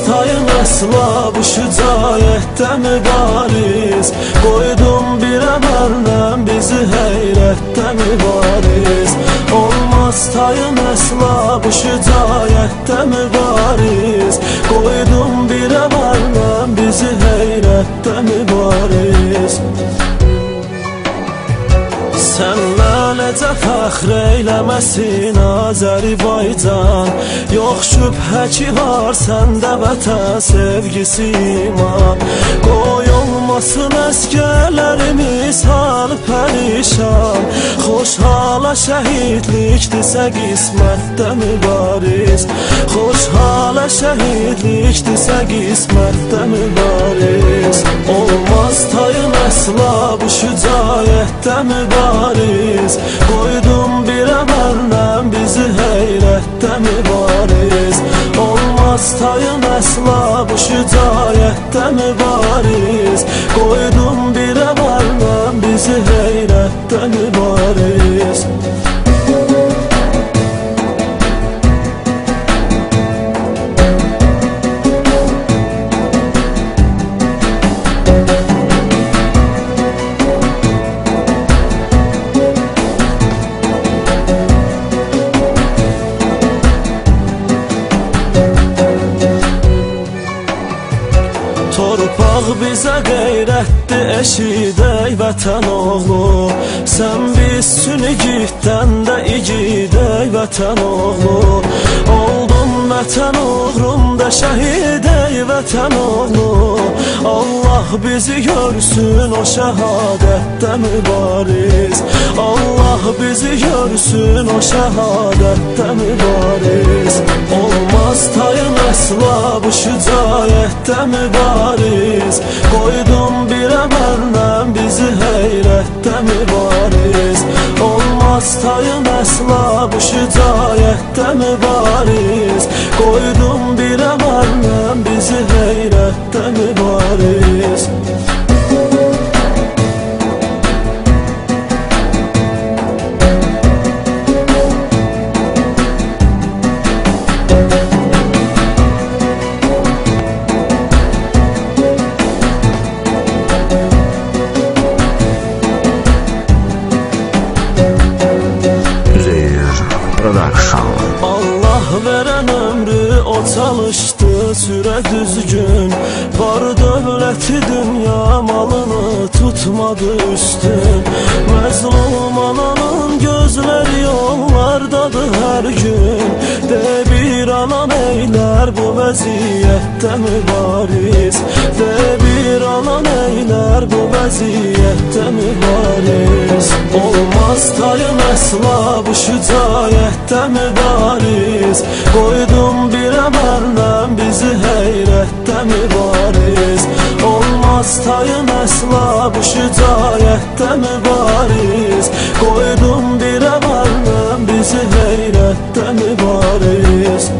tayın əsla bu şücaətdə mübariz. Qoydum bir əməllə bizi heyrətdə mübariz. Olmaz tayın əsla bu şücaətdə mübariz. Qoydum bir əməllə bizi heyrətdə mübariz. Sənlə necə fəxr eyləməsin Azərbaycan. Yox şübhə ki var səndə vətən sevgisi iman. Qoy olmasın əskərlərimiz hal pərişan. Xoşhala şəhidlikdirsə qismətdə mübariz. Xoşhala şəhidlikdirsə qismətdə mübariz. Olmaz tayın əsla bu şücaətdə mübariz. Qoydum bir əməllə bizi heyrətdə mübariz. Olmaz tayın əsla bu şücaətdə mübariz. Qoydum bir əməllə bizi heyrətdə mübariz. Torpaq bizə qeyrətdir, eşidək vətən oğlu. Sən bizsün igiddən də igidək vətən oğlu. Oldum vətən uğrunda şəhid ey vətən oğlu. Allah bizi görsün o şəhadətdə mübariz. Allah bizi görsün o şəhadətdə mübariz. Olmaz tayın əsla bu şücaətdə mübariz. Qoydum bir əməllə bizi heyrətdə mübariz. Olmaz tayın əsla bu şücaətdə mübariz. Qoydum bir əməllə bizi heyrətdə mübariz. Allah verən ömrü o çalışdı sürə düzgün. Var dövləti dünya malını tutmadı üstün. Məzlum ananın gözləri yollardadır hər gün. De bir anan eylər bu vəziyyətdə mübariz. De bir anan eylər bu vəziyyətdə mübariz. Olmaz tayın əsla bu şücaətdə mübariz. Qoydum bir əməllə bizi heyrətdə mübariz. Olmaz tayın əsla bu şücaətdə mübariz. Qoydum bir əməllə bizi heyrətdə mübariz.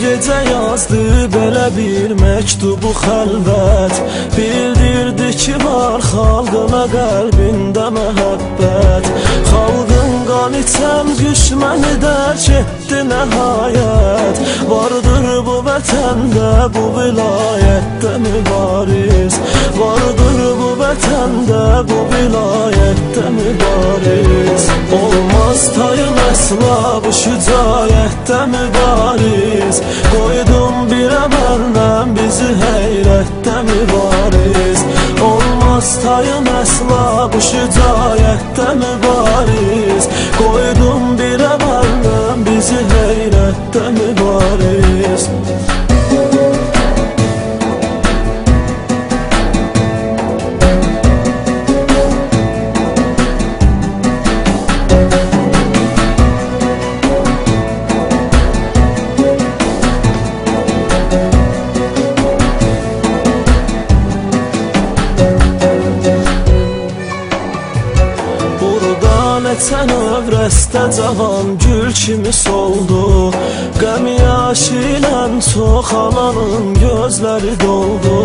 Gecə yazdı belə bir məktubu xəlvət. Bildirdi ki var xalqına qəlbində məhəbbət. Xalqın qan içən düşməni dərk etdi nəhayət. Vardır bu vətəndə bu vilayətdə mübariz. Vardır bu vətəndə bu vilayətdə mübariz. Olmaz tayın əsla bu şücaətdə mübariz. Qoydum bir əməllə bizi heyrətdə mübariz. Olmaz tayın əsla bu şücaətdə mübariz. Qoydum bir əməllə bizi heyrətdə mübariz. cavan gül kimi soldu. Qəm yaşı ilə çox ananın gözləri doldu.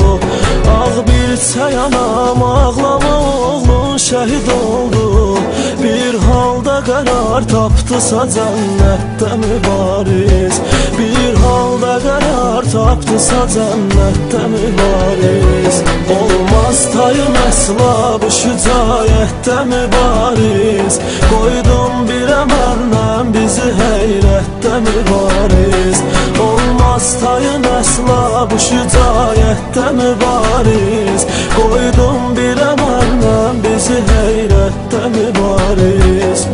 Ağ bir çayanam ağlama oğlun şəhid oldu. Bir halda qərar tapdısa cənnətdə mübariz. Bir halda qərar tapdısa cənnətdə mübariz. Olmaz tayım əsla bu şücaətdə mübariz. Qoydum bir əməllə bizi heyrətdə mübariz. Olmaz tayım əsla bu şücaətdə mübariz. Qoydum bir əməllə bizi heyrətdə mübariz.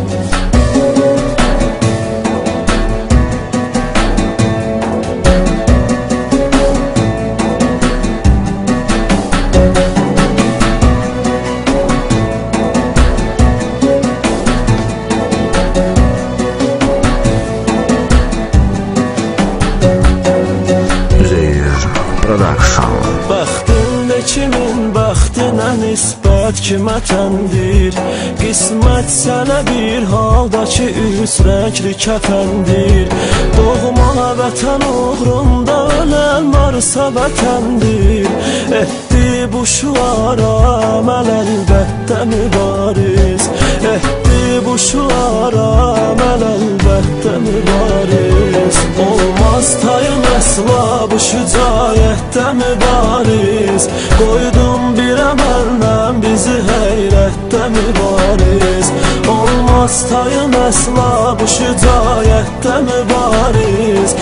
Bəxtin kimin bəxtinə nisbət kimə təndir. Qismət sənə bir halda ki üç rəngli kəfəndir. Doğma vətən uğrunda ölən varsa vətəndir. Etdi bu şüara əməl əlbəttə mübariz. Etdi bu şüara əməl əlbəttə mübariz. Olmaz tayım əsla bu şücaətdə mübariz. Qoydum bir əməllə bizi heyrətdə mübariz. Olmaz tayım əsla bu şücaətdə mübariz.